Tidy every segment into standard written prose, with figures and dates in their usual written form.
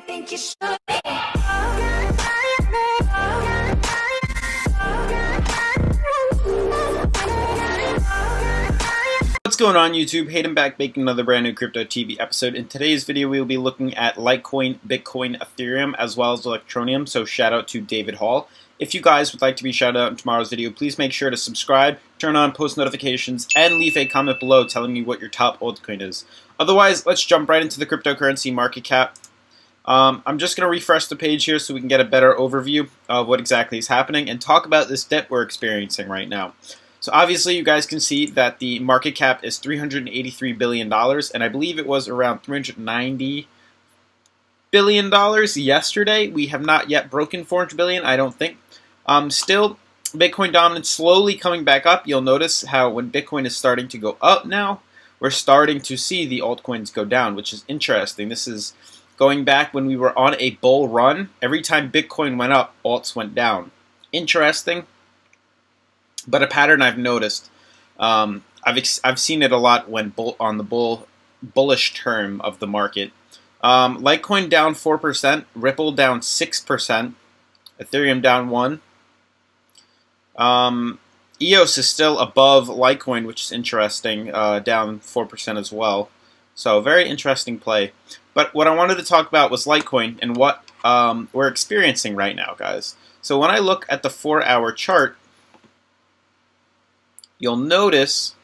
think you should be. What's going on YouTube? Hayden back making another brand new Crypto TV episode. In today's video we will be looking at Litecoin, Bitcoin, Ethereum, as well as Electroneum, so shout out to David Hall. If you guys would like to be shouted out in tomorrow's video, please make sure to subscribe, turn on post notifications, and leave a comment below telling me what your top altcoin is. Otherwise, let's jump right into the cryptocurrency market cap. I'm just going to refresh the page here so we can get a better overview of what exactly is happening and talk about this dip we're experiencing right now. So obviously you guys can see that the market cap is $383 billion, and I believe it was around $390 billion yesterday. We have not yet broken $400 billion, I don't think. Still, Bitcoin dominance slowly coming back up. You'll notice how when Bitcoin is starting to go up now, we're starting to see the altcoins go down, which is interesting. This is going back when we were on a bull run. Every time Bitcoin went up, alts went down. Interesting. But a pattern I've noticed, I've seen it a lot when on the bullish term of the market. Litecoin down 4%, Ripple down 6%, Ethereum down 1%. EOS is still above Litecoin, which is interesting, down 4% as well. So very interesting play. But what I wanted to talk about was Litecoin and what we're experiencing right now, guys. So when I look at the 4-hour chart, you'll notice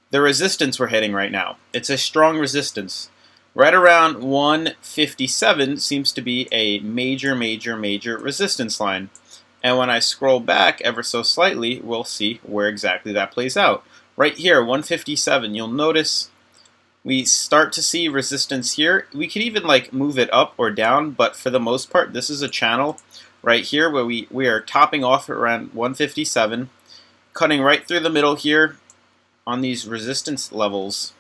the resistance we're hitting right now. It's a strong resistance. Right around 157 seems to be a major resistance line. And when I scroll back ever so slightly, we'll see where exactly that plays out. Right here, 157, you'll notice we start to see resistance here. We could even like move it up or down, but for the most part, this is a channel right here where we are topping off around 157. Cutting right through the middle here on these resistance levels.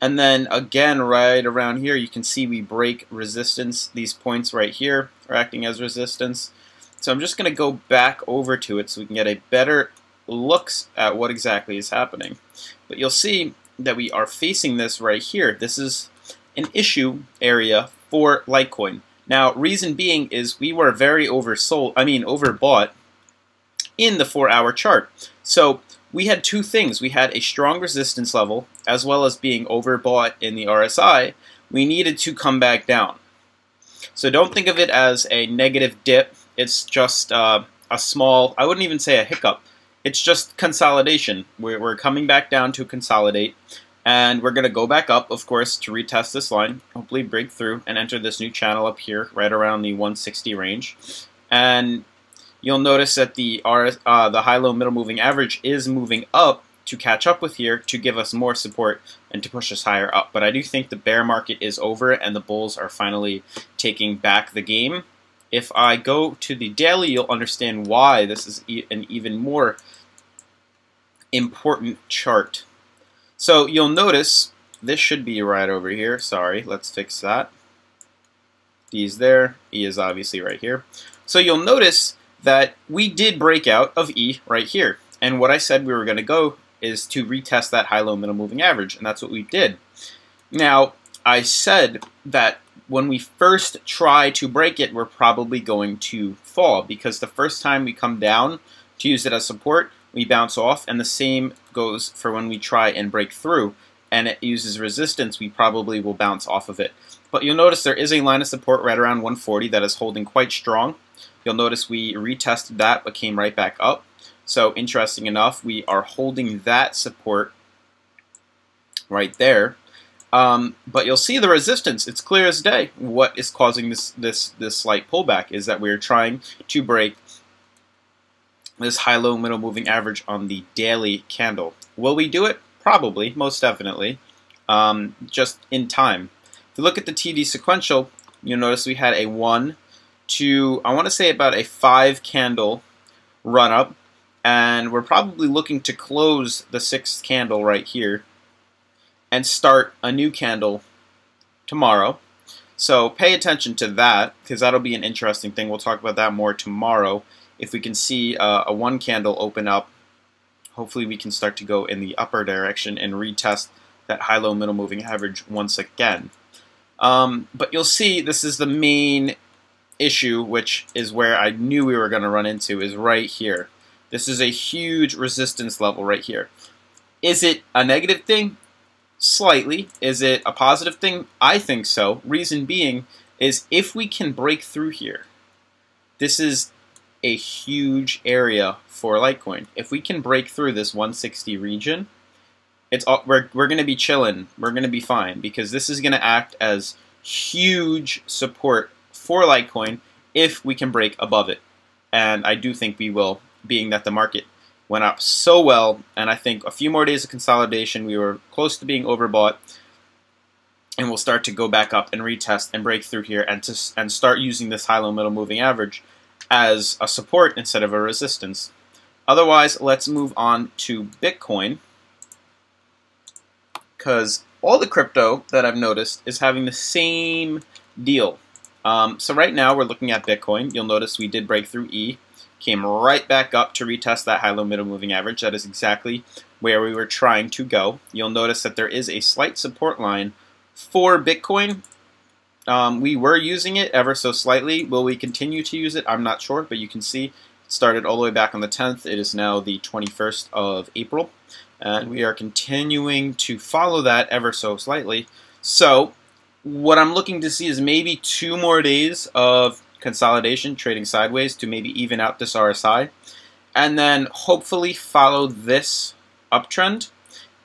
And then again right around here you can see we break resistance. These points right here are acting as resistance. So I'm just going to go back over to it so we can get a better look at what exactly is happening. But you'll see that we are facing this right here. This is an issue area for Litecoin. Now reason being is we were very overbought in the 4-hour chart. So we had two things. We had a strong resistance level as well as being overbought in the RSI. We needed to come back down. So don't think of it as a negative dip. It's just a small, I wouldn't even say a hiccup. It's just consolidation. We're coming back down to consolidate, and we're going to go back up, of course, to retest this line, hopefully break through and enter this new channel up here right around the 160 range. And you'll notice that the high-low middle moving average is moving up to catch up with here to give us more support and to push us higher up. But I do think the bear market is over and the bulls are finally taking back the game. If I go to the daily, you'll understand why this is an even more important chart. So you'll notice this should be right over here. Sorry, let's fix that. D is there. E is obviously right here. So you'll notice that we did break out of E right here. And what I said we were going to go is to retest that high-low middle moving average, and that's what we did. Now, I said that when we first try to break it, we're probably going to fall, because the first time we come down to use it as support, we bounce off, and the same goes for when we try and break through, and it uses resistance, we probably will bounce off of it. But you'll notice there is a line of support right around 140 that is holding quite strong. You'll notice we retested that but came right back up. So interesting enough, we are holding that support right there. But you'll see the resistance. It's clear as day. What is causing this slight pullback is that we're trying to break this high-low middle moving average on the daily candle. Will we do it? Probably, most definitely, just in time. If you look at the TD sequential, you'll notice we had a 1 to, I want to say, about a 5 candle run up, and we're probably looking to close the 6th candle right here and start a new candle tomorrow. So pay attention to that, because that'll be an interesting thing. We'll talk about that more tomorrow. If we can see a 1 candle open up, hopefully we can start to go in the upper direction and retest that high-low middle moving average once again. But you'll see this is the main issue, which is where I knew we were going to run into, is right here. This is a huge resistance level right here. Is it a negative thing? Slightly. Is it a positive thing? I think so. Reason being is if we can break through here, this is a huge area for Litecoin. If we can break through this 160 region, we're going to be chilling. We're going to be fine because this is going to act as huge support for Litecoin if we can break above it. And I do think we will, being that the market went up so well, and I think a few more days of consolidation, we were close to being overbought, and we'll start to go back up and retest and break through here and start using this high-low middle moving average as a support instead of a resistance. Otherwise, let's move on to Bitcoin, because all the crypto that I've noticed is having the same deal. So right now we're looking at Bitcoin. You'll notice we did break through E, came right back up to retest that high-low middle moving average. That is exactly where we were trying to go. You'll notice that there is a slight support line for Bitcoin. We were using it ever so slightly. Will we continue to use it? I'm not sure, but you can see it started all the way back on the 10th. It is now the 21st of April, and we are continuing to follow that ever so slightly. So what I'm looking to see is maybe 2 more days of consolidation, trading sideways to maybe even out this RSI, and then hopefully follow this uptrend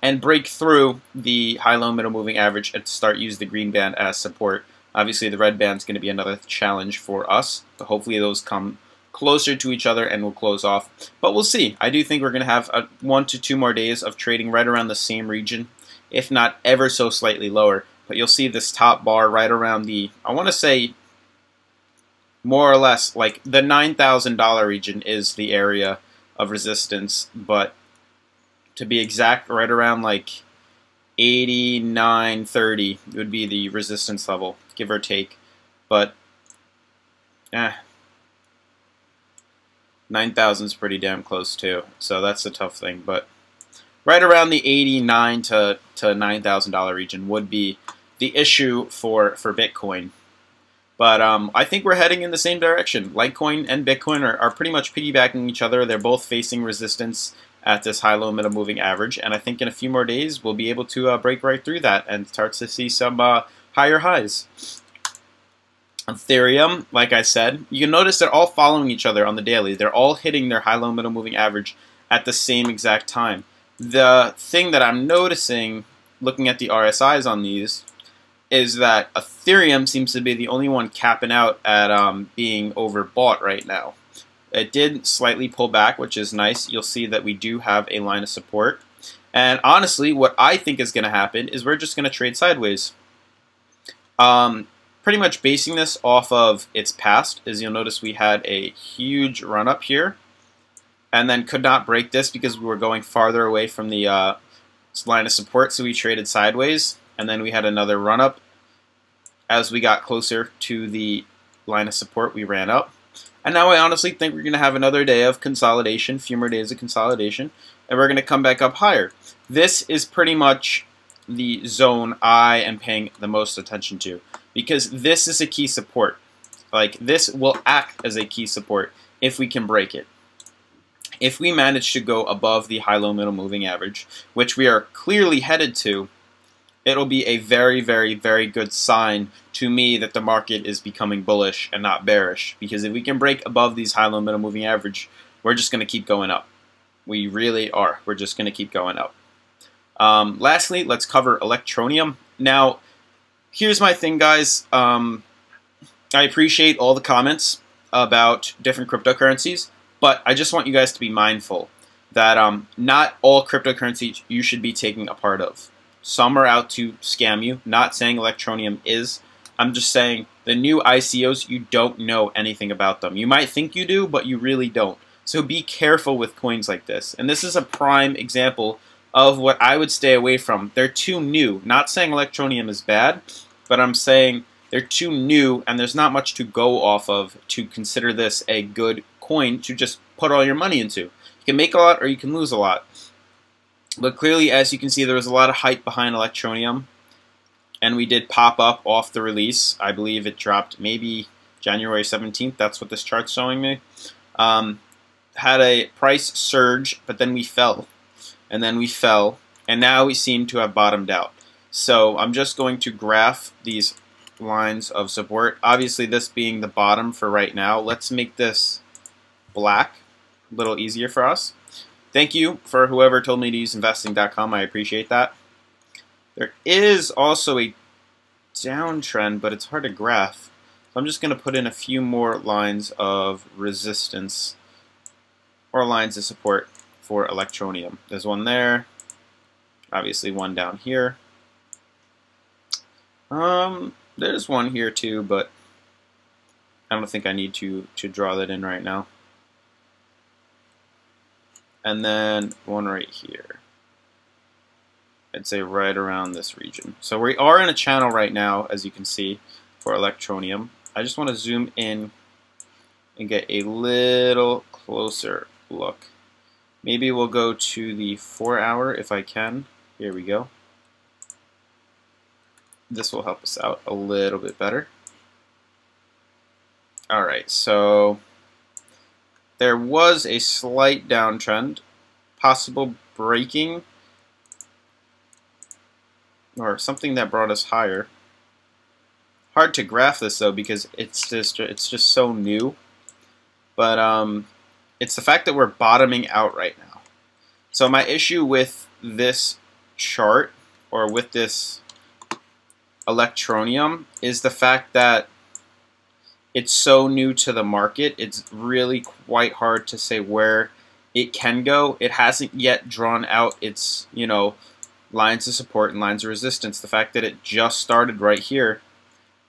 and break through the high-low middle moving average and start use the green band as support. Obviously the red band is going to be another challenge for us, but hopefully those come closer to each other and will close off. But we'll see. I do think we're going to have 1 to 2 more days of trading right around the same region, if not ever so slightly lower. But you'll see this top bar right around the, I want to say, more or less, like the $9,000 region is the area of resistance, but to be exact, right around like 89.30 would be the resistance level, give or take. But 9,000 is pretty damn close too, so that's a tough thing. But right around the $89,000 to $9,000 region would be the issue for Bitcoin. But I think we're heading in the same direction. Litecoin and Bitcoin are pretty much piggybacking each other. They're both facing resistance at this high-low middle moving average, and I think in a few more days we'll be able to break right through that and start to see some higher highs. Ethereum, like I said, you can notice they're all following each other on the daily. They're all hitting their high-low middle moving average at the same exact time. The thing that I'm noticing, looking at the RSIs on these, is that Ethereum seems to be the only one capping out at being overbought right now. It did slightly pull back, which is nice. You'll see that we do have a line of support. And honestly, what I think is going to happen is we're just going to trade sideways. Pretty much basing this off of its past, as you'll notice we had a huge run up here, and then could not break this because we were going farther away from the line of support, so we traded sideways. And then we had another run up. As we got closer to the line of support, we ran up. And now I honestly think we're going to have another day of consolidation, a few more days of consolidation, and we're going to come back up higher. This is pretty much the zone I am paying the most attention to, because this is a key support. Like, this will act as a key support if we can break it. If we manage to go above the high-low middle moving average, which we are clearly headed to, it'll be a very, very, very good sign to me that the market is becoming bullish and not bearish. Because if we can break above these high-low middle moving average, we're just going to keep going up. We really are. We're just going to keep going up. Lastly, let's cover Electroneum. Now, here's my thing, guys. I appreciate all the comments about different cryptocurrencies, but I just want you guys to be mindful that not all cryptocurrencies you should be taking a part of. Some are out to scam you. Not saying Electroneum is. I'm just saying the new ICOs, you don't know anything about them. You might think you do, but you really don't. So be careful with coins like this. And this is a prime example of what I would stay away from. They're too new. Not saying Electroneum is bad, but I'm saying they're too new and there's not much to go off of to consider this a good coin to just put all your money into. You can make a lot or you can lose a lot. But clearly, as you can see, there was a lot of hype behind Electroneum. and we did pop up off the release. I believe it dropped maybe January 17th. That's what this chart's showing me. Had a price surge, but then we fell, and then we fell, and now we seem to have bottomed out. So I'm just going to graph these lines of support. Obviously, this being the bottom for right now. Let's make this black, a little easier for us. Thank you for whoever told me to use investing.com. I appreciate that. There is also a downtrend, but it's hard to graph. So I'm just going to put in a few more lines of resistance or lines of support for Electroneum. There's one there. Obviously one down here. There's one here too, but I don't think I need to draw that in right now. And then one right here. I'd say right around this region. So we are in a channel right now, as you can see, for Electroneum. I just want to zoom in and get a little closer look. Maybe we'll go to the 4-hour if I can. Here we go. This will help us out a little bit better. Alright, so there was a slight downtrend, possible breaking, or something that brought us higher. Hard to graph this though because it's just so new. But it's the fact that we're bottoming out right now. So my issue with this chart, or with this Electroneum, is the fact that it's so new to the market. It's really quite hard to say where it can go. It hasn't yet drawn out its, you know, lines of support and lines of resistance. The fact that it just started right here,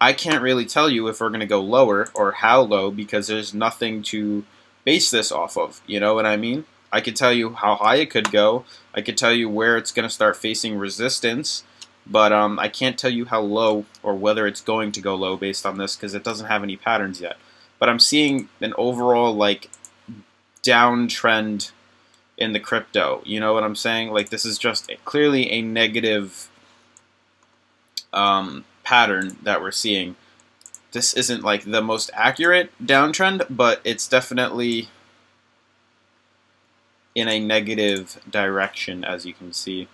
I can't really tell you if we're going to go lower or how low, because there's nothing to base this off of. You know what I mean? I could tell you how high it could go. I could tell you where it's going to start facing resistance. But I can't tell you how low or whether it's going to go low based on this, because it doesn't have any patterns yet. But I'm seeing an overall like downtrend in the crypto. You know what I'm saying? Like, this is just clearly a negative pattern that we're seeing. This isn't like the most accurate downtrend, but it's definitely in a negative direction, as you can see.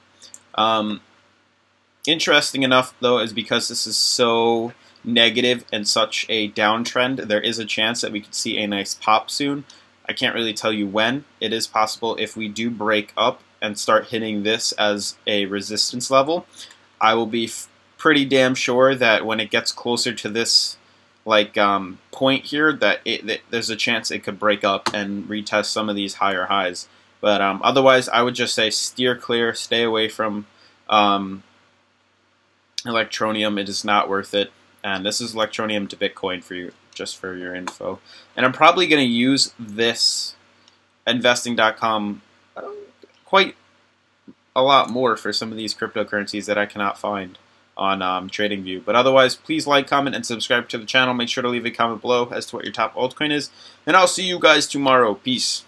Interesting enough, though, is because this is so negative and such a downtrend, there is a chance that we could see a nice pop soon. I can't really tell you when. It is possible if we do break up and start hitting this as a resistance level. I will be pretty damn sure that when it gets closer to this like point here, that there's a chance it could break up and retest some of these higher highs. But otherwise, I would just say steer clear, stay away from Electroneum. It is not worth it. And this is Electroneum to Bitcoin for you, just for your info. And I'm probably going to use this investing.com quite a lot more for some of these cryptocurrencies that I cannot find on TradingView. But otherwise, please like, comment, and subscribe to the channel. Make sure to leave a comment below as to what your top altcoin is. And I'll see you guys tomorrow. Peace.